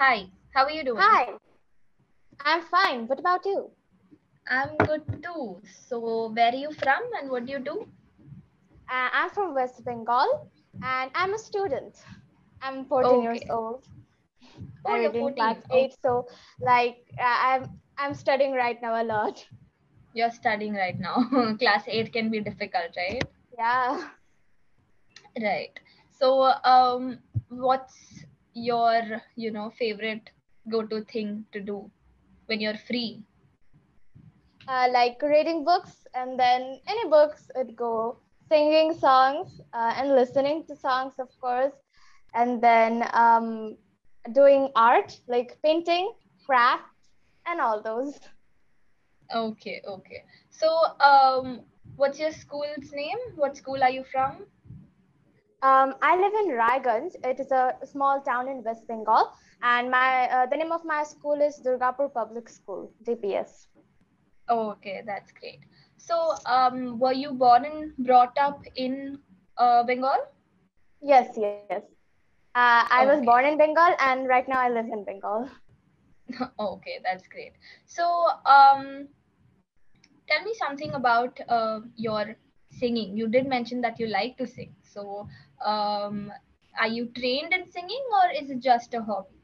Hi, how are you doing? Hi, I'm fine. What about you? I'm good too. So, where are you from and what do you do? I'm from West Bengal and I'm a student. I'm 14 years Okay. old. Oh, I you're read in class 14. Oh, 8, so I'm studying right now a lot. you're studying right now. Class 8 can be difficult, right? Yeah. Right. So, what's your, favorite go-to thing to do when you're free? Like reading books and then any books would go singing songs and listening to songs, of course, and then doing art like painting, craft, and all those. Okay, okay. So, what's your school's name? What school are you from? I live in Raiganj. It is a small town in West Bengal, and my the name of my school is Durgapur Public School, DPS. Okay, that's great. So, were you born and brought up in Bengal? Yes, yes. I was born in Okay, Bengal, and right now I live in Bengal. okay, that's great. So, tell me something about your singing. You did mention that you like to sing. So, are you trained in singing or is it just a hobby?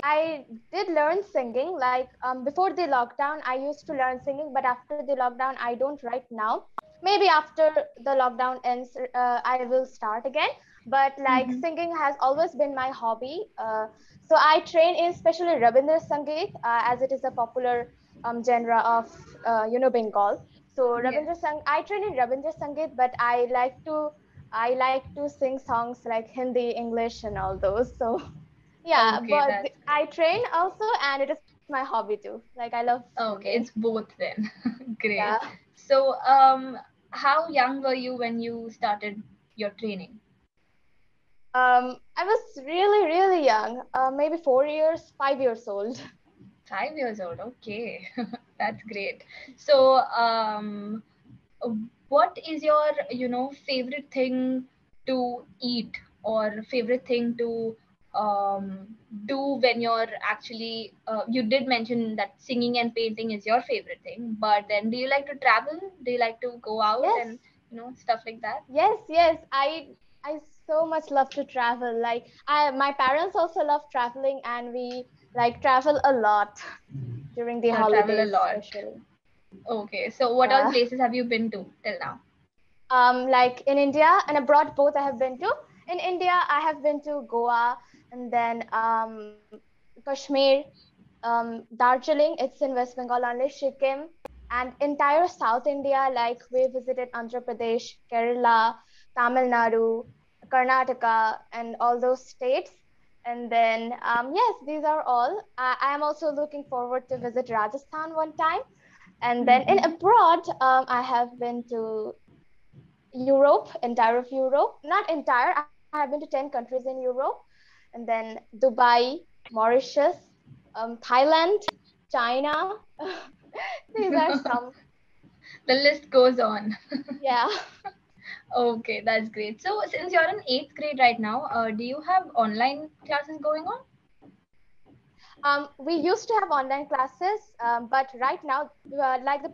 I did learn singing. Like before the lockdown, I used to learn singing, but after the lockdown, I don't right now. Maybe after the lockdown ends, I will start again. But like Mm-hmm. singing has always been my hobby. So I train in especially Rabindra Sangeet, as it is a popular genre of Bengal. So Yes. I train in Rabindra Sangeet, but I like to sing songs like Hindi, English, and all those. So yeah, Okay, but that's I great. train also, and it is my hobby too. Like I love Okay, singing. it's both then. Yeah. Great. So, how young were you when you started your training? I was really, really young, maybe 4 years, 5 years old. 5 years old. Okay, that's great. So, what is your, favorite thing to eat or favorite thing to do when you're actually? You did mention that singing and painting is your favorite thing, but then do you like to travel? Do you like to go out Yes, and stuff like that? yes, yes. I so much love to travel. Like my parents also love traveling, and we like travel a lot during the Travel a holidays, lot. especially. Okay, so what all Yeah. places have you been to till now? Like in India and abroad, both I have been to. In India, I have been to Goa and then Kashmir, Darjeeling. It's in West Bengal only, Sikkim, and entire South India. Like we visited Andhra Pradesh, Kerala, Tamil Nadu, Karnataka, and all those states. And then yes, these are all. I am also looking forward to visit Rajasthan one time. And then in Mm-hmm. abroad, I have been to Europe, entire of Europe, not entire. I have been to 10 countries in Europe, and then Dubai, Mauritius, Thailand, China. These are some. The list goes on. Yeah. Okay, that's great. So, since you're in eighth grade right now, do you have online classes going on? We used to have online classes, but right now,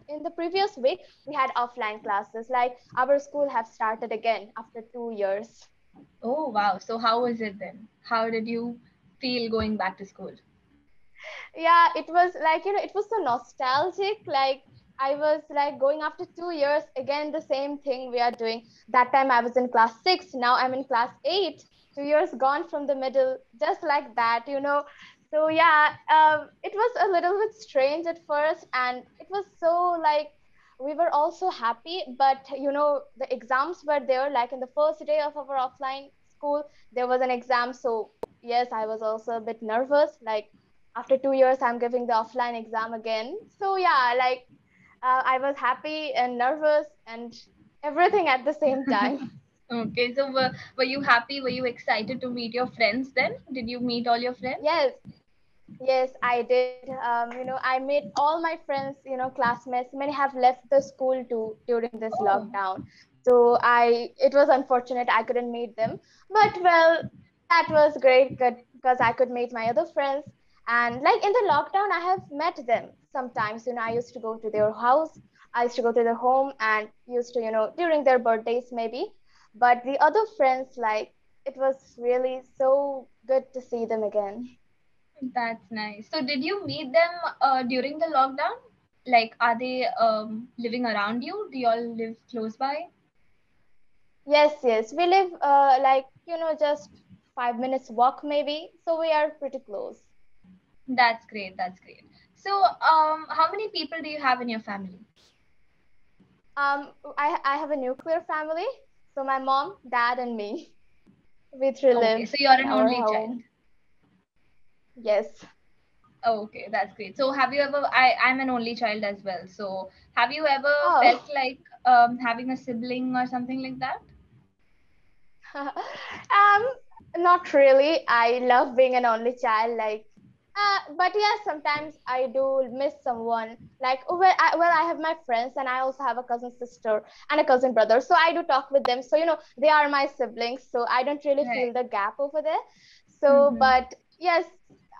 in the previous week, we had offline classes. Like our school have started again after 2 years. Oh, wow. So, how was it then? How did you feel going back to school? Yeah, it was like, it was so nostalgic. Like I was like going after 2 years again, the same thing we are doing. That time I was in class 6, now I'm in class 8. 2 years gone from the middle, just like that. So yeah, it was a little bit strange at first, and it was so like we were also happy, but the exams were there. Like in the first day of our offline school, there was an exam. So yes, I was also a bit nervous. Like after 2 years, I'm giving the offline exam again. So yeah, like I was happy and nervous and everything at the same time. Okay, so were you happy? Were you excited to meet your friends then? Did you meet all your friends? Yes, yes, I did. I made all my friends, classmates. Many have left the school too during this Oh, lockdown. So it was unfortunate I couldn't meet them. But well, That was great, good, because I could meet my other friends. And like in the lockdown, I have met them sometimes. I used to go to their house, I used to go to their home and used to, during their birthdays maybe. But the other friends, like, it was really so good to see them again. That's nice. So did you meet them during the lockdown? Like, are they living around you? Do you all live close by? Yes, yes. We live like, just 5 minutes walk maybe. So we are pretty close. That's great. That's great. So, how many people do you have in your family? I have a nuclear family. So my mom, dad, and me. We three Okay, live so you're in an our only child. home. Yes. Okay, that's great. So, have you ever? I'm an only child as well. So, have you ever Oh, felt like having a sibling or something like that? not really. I love being an only child. Like, but yeah, sometimes I do miss someone. Like, well, I have my friends, and I also have a cousin sister and a cousin brother. So I do talk with them. So they are my siblings. So I don't really Right. feel the gap over there. So, Mm-hmm. but yes,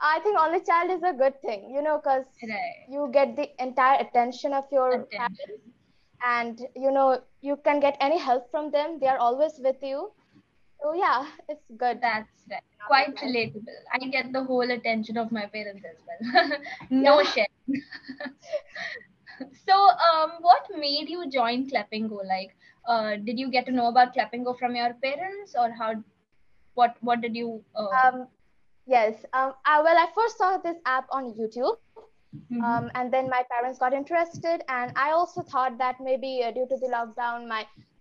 I think only child is a good thing. Because Right. you get the entire attention of your Attention. parents, and you can get any help from them. They are always with you. So yeah, it's good. That's right. Only Quite child. relatable. I get the whole attention of my parents as well. No Yeah. share. So, what made you join Clapingo? Like, did you get to know about Clapingo from your parents, or how? What did you? Um, yes. Well, I first saw this app on YouTube. And Mhm. then my parents got interested, and I also thought that maybe due to the lockdown,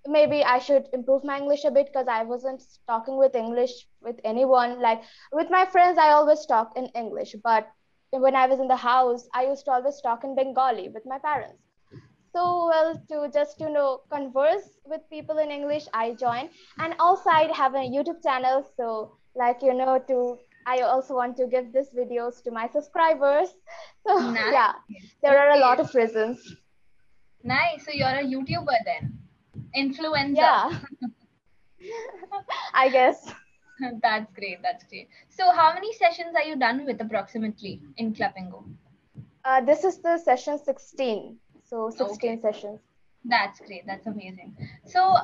maybe I should improve my English a bit because I wasn't talking with English with anyone. Like with my friends, I always talk in English, but when I was in the house, I used to always talk in Bengali with my parents. So well, to just converse with people in English, I joined, and also I have a YouTube channel. So like to I also want to give these videos to my subscribers. So yeah, Nice. there are a lot Okay. of reasons. Nice. So you're a YouTuber then, influencer. Yeah, I guess. That's great. That's great. So how many sessions are you done with approximately in Clapingo? This is the session 16. So 16 Okay. sessions. That's great. That's amazing. So,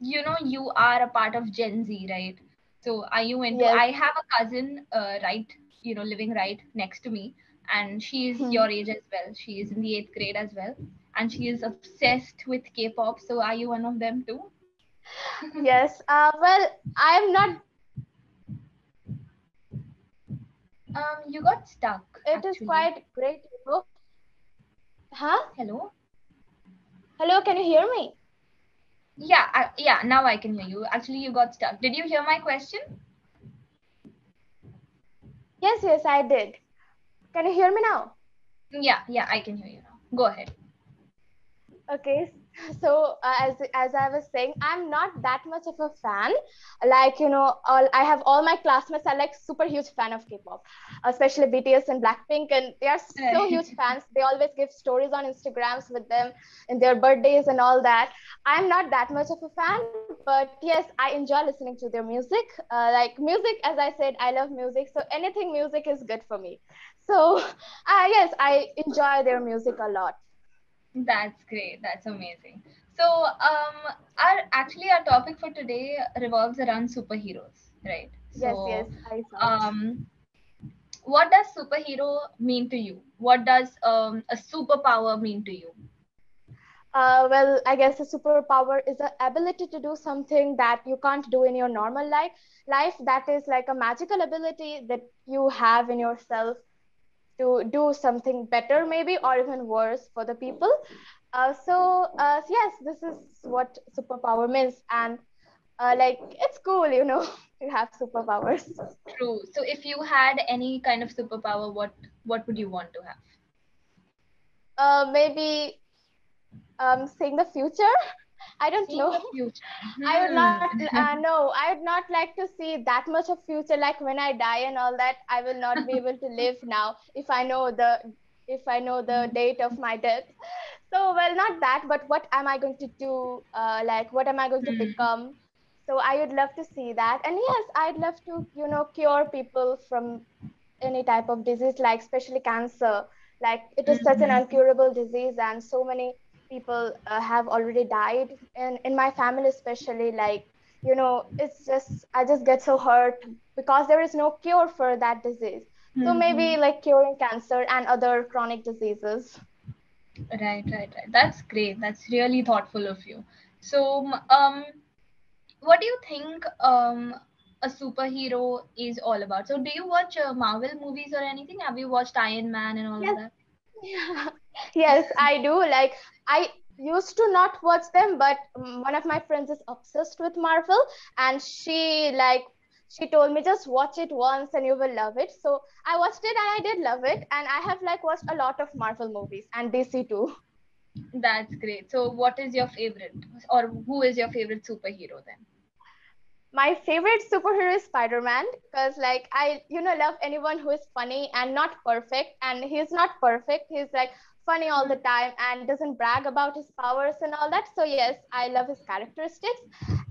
you are a part of Gen Z, right? So, are you into? Yes. I have a cousin, right, living right next to me, and she's your age as well. She is in the eighth grade as well, and she is obsessed with K-pop. So, are you one of them too? Yes. Well, I'm not. You got stuck It is actually. quite great. Huh? Hello. Hello, can you hear me? Yeah, yeah. Now I can hear you. Actually, you got stuck. Did you hear my question? Yes, yes, I did. Can you hear me now? Yeah, yeah. I can hear you now. Go ahead. Okay, so as I was saying, I'm not that much of a fan. Like I have all my classmates are like super huge fan of K-pop, especially BTS and Blackpink, and they are so Right. huge fans. They always give stories on Instagrams with them and their birthdays and all that. I'm not that much of a fan, but yes, I enjoy listening to their music. Like music, as I said, I love music, so anything music is good for me. So, yes, I enjoy their music a lot. That's great. That's amazing. So, our topic for today revolves around superheroes, right? Yes, yes, So, I saw it. um, what does superhero mean to you? What does a superpower mean to you? Well, I guess a superpower is the ability to do something that you can't do in your normal life. Life that is like a magical ability that you have in yourself to do something better, maybe, or even worse for the people. Yes, this is what superpower means, and like it's cool, to have superpowers. True. So, if you had any kind of superpower, what would you want to have? Maybe seeing the future. I don't Seeing know. the future. I would not, Hmm. no, I would not like to see that much of future. Like when I die and all that, I will not be able to live now if I know the date of my death. So, well, not that, but what am I going to do? Like, what am I going to become? So I would love to see that. And yes, I'd love to, cure people from any type of disease, like especially cancer. Like it is such an Mhm. uncurable disease, and so many people have already died in my family, especially. Like, it's just, I just get so hurt because there is no cure for that disease. So maybe Mhm. like curing cancer and other chronic diseases. Right, right, right. That's great. That's really thoughtful of you. So, what do you think a superhero is all about? So, do you watch Marvel movies or anything? Have you watched Iron Man and all of Yes. that? Yes, I do. Like, I used to not watch them, but one of my friends is obsessed with Marvel, and she told me just watch it once and you will love it. So I watched it and I did love it, and I have like watched a lot of Marvel movies and DC too. That's great. So, what is your favorite, or who is your favorite superhero then? My favorite superhero is Spider-Man because like I love anyone who is funny and not perfect, and he's not perfect. He's like funny all the time and doesn't brag about his powers and all that. So yes, I love his characteristics.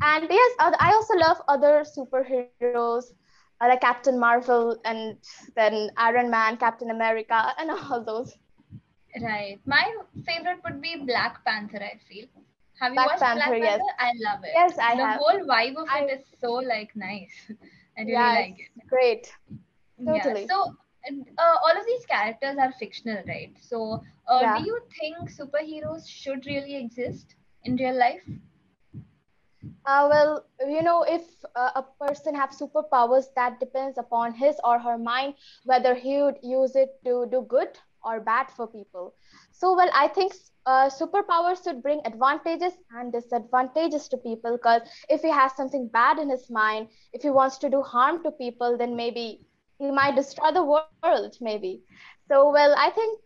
And yes, I also love other superheroes like Captain Marvel and then Iron Man, Captain America, and all those. Right. My favorite would be Black Panther, I feel. Have you Black watched Panther, Black yes. Panther? I love it. Yes, I The have. whole vibe of it I is so like nice. I really Yeah, like it's it. great. Yeah. Totally. So all of these characters are fictional, right? So do Yeah. you think superheroes should really exist in real life? Well, if a person have superpowers, that depends upon his or her mind whether he would use it to do good or bad for people. So, well, I think superpowers should bring advantages and disadvantages to people. Because if he has something bad in his mind, if he wants to do harm to people, then maybe he might destroy the world. Maybe. So, well, I think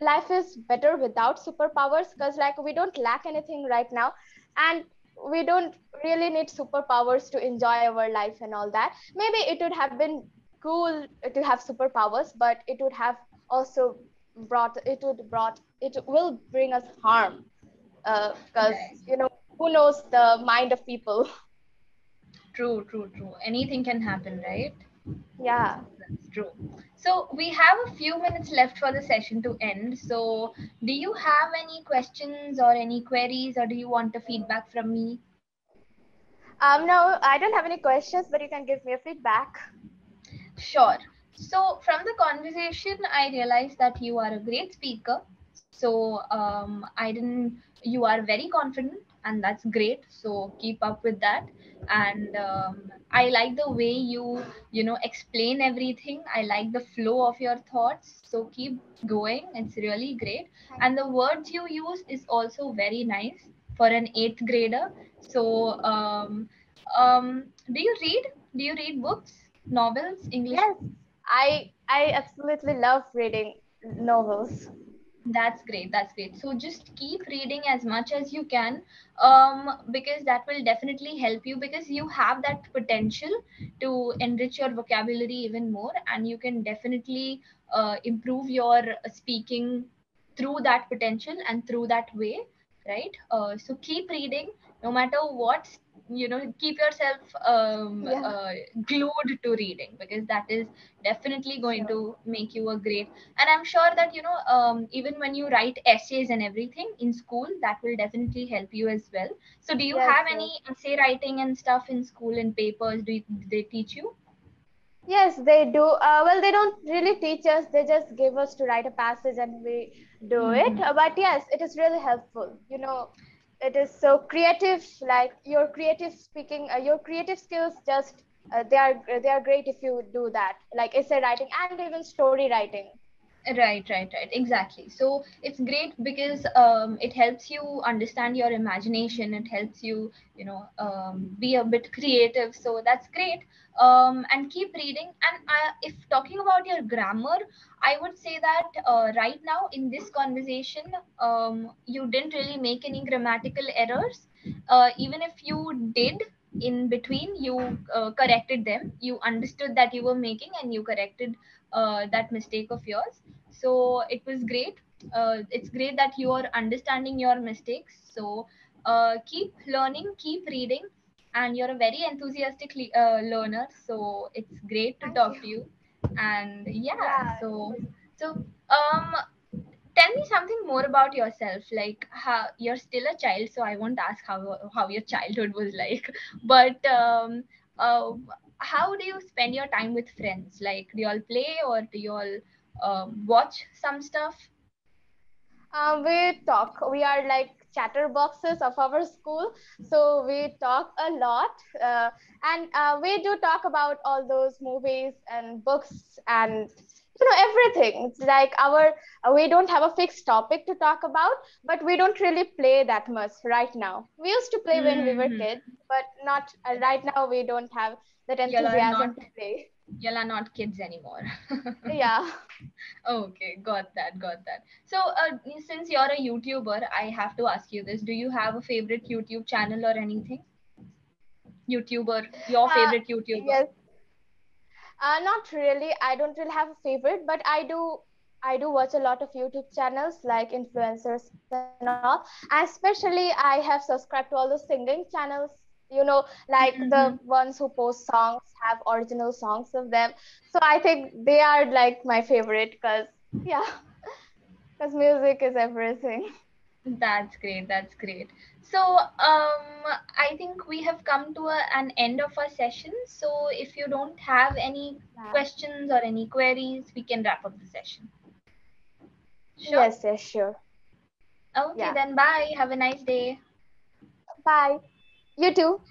life is better without superpowers because like we don't lack anything right now, and we don't really need superpowers to enjoy our life and all that. Maybe it would have been cool to have superpowers, but it would have also brought it will bring us harm because Right. who knows the mind of people. True, true, true. Anything can happen, right? Yeah. That's true. So we have a few minutes left for the session to end. So do you have any questions or any queries, or do you want a feedback from me? No, I don't have any questions, but you can give me a feedback. Sure. So, from the conversation, I realized that you are a great speaker. So, I didn't, you are very confident, and that's great. So, keep up with that. And I like the way you explain everything. I like the flow of your thoughts. So, keep going. It's really great. Thank And the you. words you use is also very nice for an eighth grader. So, do you read? Do you read books? Novels, English. Yes, I absolutely love reading novels. That's great. That's great. So just keep reading as much as you can, because that will definitely help you, because you have that potential to enrich your vocabulary even more, and you can definitely improve your speaking through that potential and through that way, right? So keep reading, no matter what. Keep yourself Yeah, glued to reading, because that is definitely going sure. to make you a great. And I'm sure that even when you write essays and everything in school, that will definitely help you as well. So do you Yes, have yes. any essay writing and stuff in school and papers? Did they teach you? Yes, they do. Well, they don't really teach us. They just give us to write a passage and we do it. Hmm. But yes, it is really helpful. It is so creative. Like your creative speaking, your creative skills just they are great if you do that. Like essay writing and even story writing. Right, right, right. Exactly. So it's great because it helps you understand your imagination. It helps you, be a bit creative. So that's great. And keep reading. And if talking about your grammar, I would say that right now in this conversation, you didn't really make any grammatical errors. Even if you did in between, you corrected them. You understood that you were making, and you corrected that mistake of yours. So it was great. It's great that you are understanding your mistakes. So keep learning, keep reading, and you're a very enthusiastic learner, so it's great to Thank talk you. to you. And yeah, Yeah. so um tell me something more about yourself. Like, how you're still a child, so I won't ask how your childhood was like. But uh, how do you spend your time with friends? Like, do you all play, or do you all watch some stuff? We talk. We are like chatterboxes of our school, so we talk a lot, and we do talk about all those movies and books and everything. It's like our we don't have a fixed topic to talk about, but we don't really play that much right now. We used to play when we were Hmm. kids, but not right now. We don't have that Y'all are not enthusiasm to play. y'all are not kids anymore. Yeah. Okay, got that, got that. So, since you're a YouTuber, I have to ask you this: do you have a favorite YouTube channel or anything? YouTuber, your Uh, favorite YouTuber? yes. Not really. I don't really have a favorite, but I do watch a lot of YouTube channels like influencers and all. And especially I have subscribed to all the singing channels, like the Mm-hmm. ones who post songs, have original songs of them. So I think they are like my favorite because yeah, because music is everything. That's great. That's great. So, I think we have come to an end of our session. So, if you don't have any Yeah. questions or any queries, we can wrap up the session. Sure. Yes, yes, sure. Okay, Yeah. then bye. Have a nice day. Bye. You too.